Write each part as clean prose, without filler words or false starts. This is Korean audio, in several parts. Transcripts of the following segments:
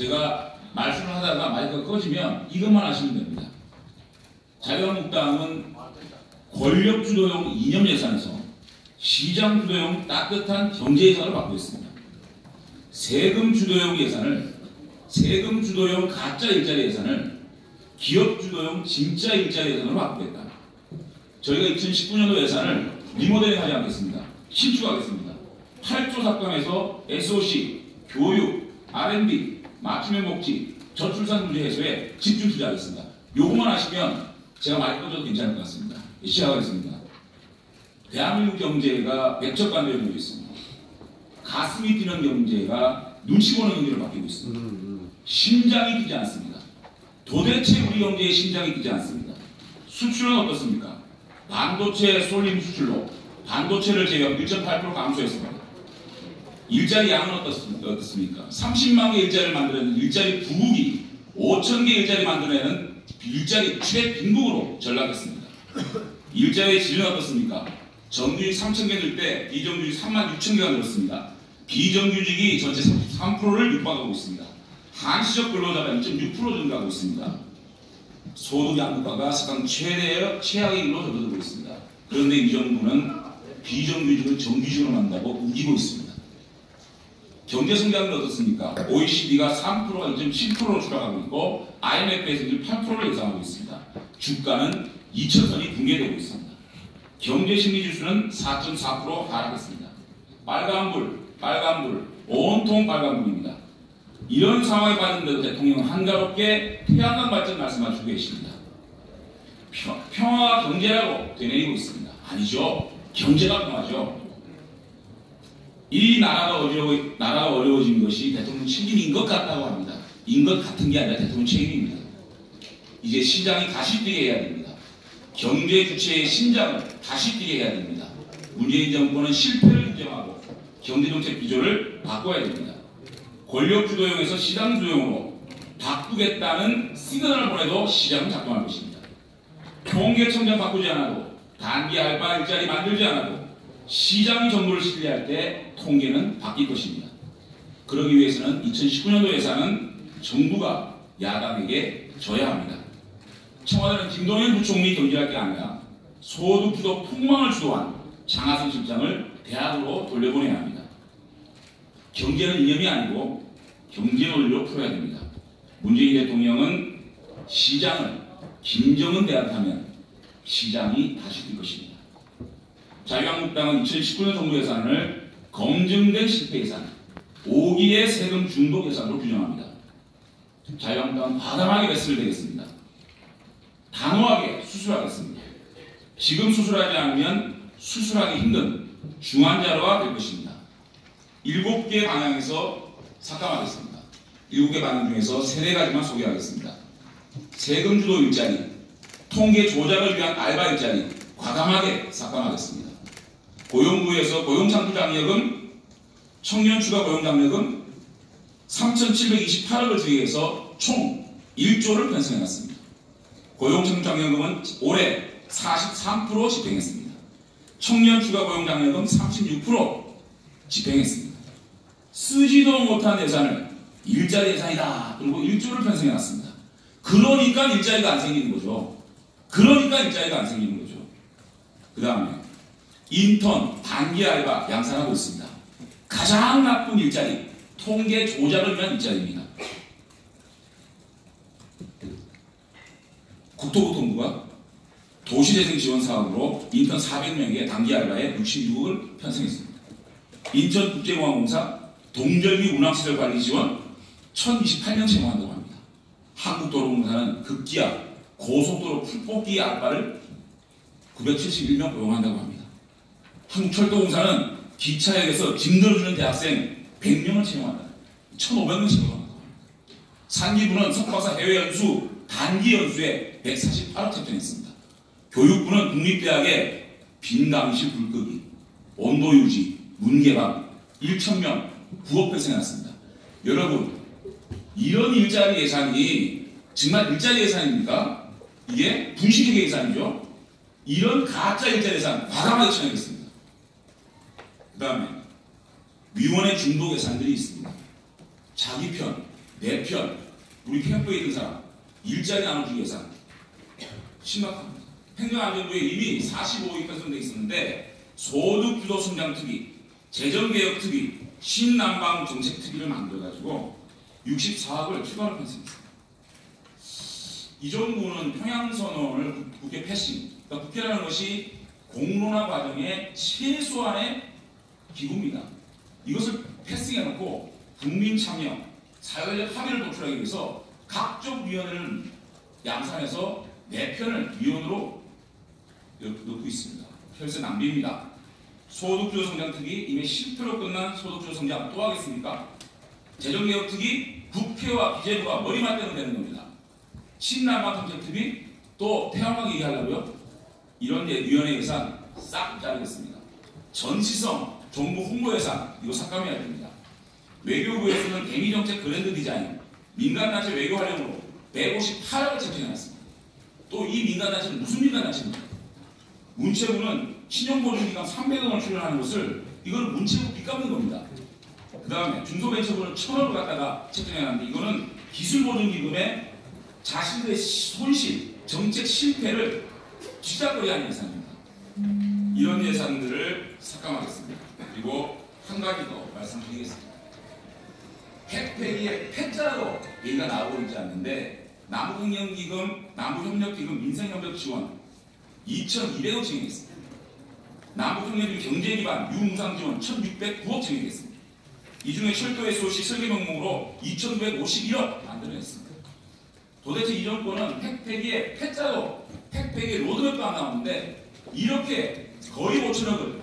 제가 말씀을 하다가 마이크가 꺼지면 이것만 하시면 됩니다. 자유한국당은 권력주도형 이념예산에서 시장주도형 따뜻한 경제예산을 받고 있습니다. 세금주도형 가짜 일자리 예산을 기업주도형 진짜 일자리 예산으로 바꾸겠다. 저희가 2019년도 예산을 리모델링하지 않겠습니다. 신축하겠습니다. 8조 삭감해서 SOC, 교육, R&D, 맞춤형 복지, 저출산 문제 해소에 집중 투자하겠습니다. 요것만 하시면 제가 마이크 꺼져도 괜찮을 것 같습니다. 시작하겠습니다. 대한민국 경제가 백척간도에 오고 있습니다. 가슴이 뛰는 경제가 눈치 보는 경제로 바뀌고 있습니다. 심장이 뛰지 않습니다. 도대체 우리 경제의 심장이 뛰지 않습니다. 수출은 어떻습니까? 반도체 쏠림 수출로 반도체를 제외하고 1.8% 감소했습니다. 일자리 양은 어떻습니까? 30만 개 일자리를 만들어내는 일자리 부국이 5천 개 일자리 만들어내는 일자리 최빈국으로 전락했습니다. 일자리의 질은 어떻습니까? 정규직 3천 개 늘 때 비정규직 3만 6천 개가 늘었습니다. 비정규직이 전체 33%를 육박하고 있습니다. 한시적 근로자가 2.6% 증가하고 있습니다. 소득 양극화가 사상 최악의 길로 접어들고 있습니다. 그런데 이 정부는 비정규직을 정규직으로 만든다고 우기고 있습니다. 경제 성장은 어떻습니까? OECD가 3%가 2.7%로 추락하고 있고 IMF에서 8%를 예상하고 있습니다. 주가는 2천선이 붕괴되고 있습니다. 경제 심리 지수는 4.4% 하락했습니다. 빨간불, 온통 빨간불입니다. 이런 상황에 빠진데도 대통령은 한가롭게 태양광 발전 말씀하시고 계십니다. 평화가 경제라고 되뇌이고 있습니다. 아니죠. 경제가 평화죠. 이 나라가 어려워진 것이 대통령 책임인 것 같다고 합니다. 인 것 같은 게 아니라 대통령 책임입니다. 이제 시장이 다시 뛰게 해야 됩니다. 경제 주체의 심장을 다시 뛰게 해야 됩니다. 문재인 정부는 실패를 인정하고 경제정책 기조를 바꿔야 됩니다. 권력 주도형에서 시장 주도형으로 바꾸겠다는 시그널을 보내도 시장은 작동할 것입니다. 통계청장 바꾸지 않아도 단기 알바 일자리 만들지 않아도 시장이 정부를 신뢰할 때 통계는 바뀔 것입니다. 그러기 위해서는 2019년도 예산은 정부가 야당에게 져야 합니다. 청와대는 김동연 부총리 경질할 게 아니라 소득주도 폭망을 주도한 장하성 실장을 대학으로 돌려보내야 합니다. 경제는 이념이 아니고 경제 논리로 풀어야 됩니다. 문재인 대통령은 시장을 김정은 대한하면 시장이 다시 뛸 것입니다. 자유한국당은 2019년 정부 예산을 검증된 실패 예산, 5기의 세금 중독 예산으로 규정합니다. 자유한국당은 과감하게 매스를 내겠습니다. 단호하게 수술하겠습니다. 지금 수술하지 않으면 수술하기 힘든 중환자로가 될 것입니다. 7개 방향에서 삭감하겠습니다. 7개 방향 중에서 3가지만 소개하겠습니다. 세금주도 일자리, 통계 조작을 위한 알바 일자리 과감하게 삭감하겠습니다. 고용부에서 고용창출장려금, 청년추가 고용장려금 3,728억을 증액해서 총 1조를 편성해놨습니다. 고용창출장려금은 올해 43% 집행했습니다. 청년추가 고용장려금 36% 집행했습니다. 쓰지도 못한 예산을 일자리 예산이다 그리고 1조를 편성해놨습니다. 그러니까 일자리가 안 생기는 거죠. 그 다음에 인턴, 단기 알바 양산하고 있습니다. 가장 나쁜 일자리, 통계 조작을 위한 일자리입니다. 국토교통부가 도시재생 지원 사업으로 인턴 400명에게 단기 알바에 66억을 편성했습니다. 인천국제공항공사 동절기 운항시설 관리 지원 1028명 채용한다고 합니다. 한국도로공사는 급기야 고속도로 풀뽑기 알바를 971명 고용한다고 합니다. 한국철도공사는 기차역에서 짐 들어주는 대학생 100명을 채용한다. 1,500명 채용한다고 합니다. 산기부는 석박사 해외 연수 단기 연수에 148억 책정했습니다. 교육부는 국립대학에 빈강의실 불끄기, 온도 유지, 문 개방 1,000명 9억 편성해놨습니다. 여러분, 이런 일자리 예산이 정말 일자리 예산입니까? 이게 분식회계 예산이죠. 이런 가짜 일자리 예산 과감하게 처리하겠습니다. 그 다음에 위원회 중독 예산들이 있습니다. 자기 편, 내편, 우리 캠프에 있는 사람, 일자리 나눠주기 예산 심각합니다. 행정안전부에 이미 45억 편성되어 있었는데 소득주도 성장특위, 재정개혁특위, 신남방 정책특위를 만들어가지고 64억을 추가로 편성했습니다. 이 정부는 평양선언을 국회 패싱, 그러니까 국회라는 것이 공론화 과정의 최소한의 기구입니다. 이것을 패싱해놓고 국민 참여, 사회적 합의를 도출하기 위해서 각종 위원회를 양산해서 내 편을 위원으로 넣고 있습니다. 혈세 낭비입니다. 소득주도 성장특위 이미 실패로 끝난 소득주도 성장 또 하겠습니까? 재정개혁특위 국회와 기재부가 머리 맞대면 되는 겁니다. 신남방 정책특위 또 태양광 얘기하려고요? 이런 위원회 예산 싹 자르겠습니다. 전시성 정부 홍보 예산 이거 삭감해야 됩니다. 외교부에서는 대미정책 그랜드 디자인 민간단체 외교 활용으로 158억을 책정해놨습니다. 또 이 민간단체는 무슨 민간단체입니까? 문체부는 신용보증기관 300억을 출연하는 것을 이거는 문체부 빚 갚는 겁니다. 그 다음에 중소벤처부는 1000억을 갖다가 책정해놨는데 이거는 기술보증기금에 자신들의 손실, 정책 실패를 쥐잡거리하는 예산입니다. 이런 예산들을 삭감하겠습니다. 그리고 한 가지 더 말씀드리겠습니다. 팩페이의 팩자로 얘기가 나오고 있지 않는데 남북협력기금, 남북협력기금 민생협력 지원 2,200억 증액했습니다. 남북협력기금 경제기반 유무상 지원 1,609억 증액했습니다. 이 중에 철도 SOC 설계 명목으로 2,951억 만들어냈습니다. 도대체 이 정권은 팩페이의 팩자로 팩페이의 로드맵도 안 나오는데 이렇게 거의 5천억을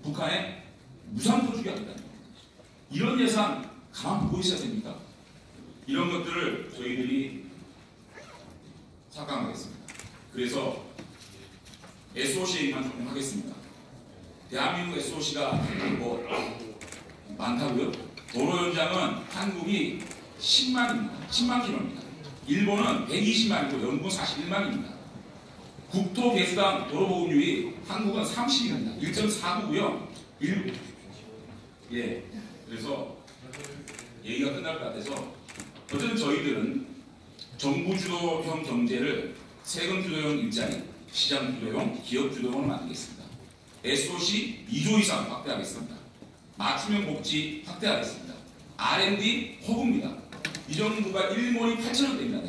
북한에 무상도 주게 합니다. 이런 예산 가만 보고 있어야 됩니까? 이런 것들을 저희들이 삭감하겠습니다. 그래서 SOC 얘기만 조금 하겠습니다. 대한민국 SOC가 뭐 많다고요? 도로 연장은 한국이 10만입니다. 10만 킬로입니다. 일본은 120만이고 영국은 41만입니다. 국토 개수당 도로 보급률이 한국은 30입니다. 1.49고요. 예. 그래서 얘기가 끝날 것 같아서 어쨌든 저희들은 정부 주도형 경제를 세금 주도형 일자리, 시장 주도형, 기업 주도형으로 만들겠습니다. SOC 2조 이상 확대하겠습니다. 맞춤형 복지 확대하겠습니다. R&D 허브입니다. 이 정부가 1몰이 8천억 됩니다.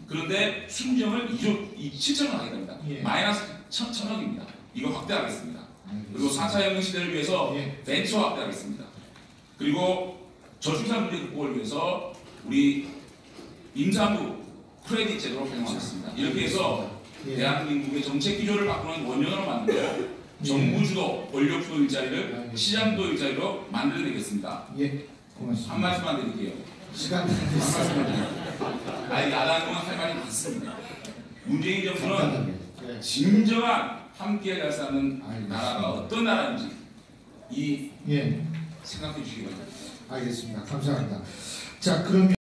그런데 순정을 2조 7천억 하게 됩니다. 예. 마이너스 1,000억입니다. 이거 확대하겠습니다. 그리고 4차 혁명 시대를 위해서 벤처 확대하겠습니다. 그리고 저출산 문제 극복을 위해서 우리 임산부 크레딧 제도를 활용하겠습니다. 이렇게 해서 대한민국의 정책 기조를 바꾸는 원년으로 만들고 정부 주도, 권력 주도 일자리를 시장 주도 일자리로 만들어내겠습니다. 예, 고맙습니다. 한 말씀만 드릴게요. 시간 다 됐습니다. 아니 야당은 할 말이 많습니다. 문재인 정부는 진정한 함께 잘 사는 나라가 어떤 나라인지 생각해 주시기 바랍니다. 알겠습니다. 감사합니다. 자, 그러면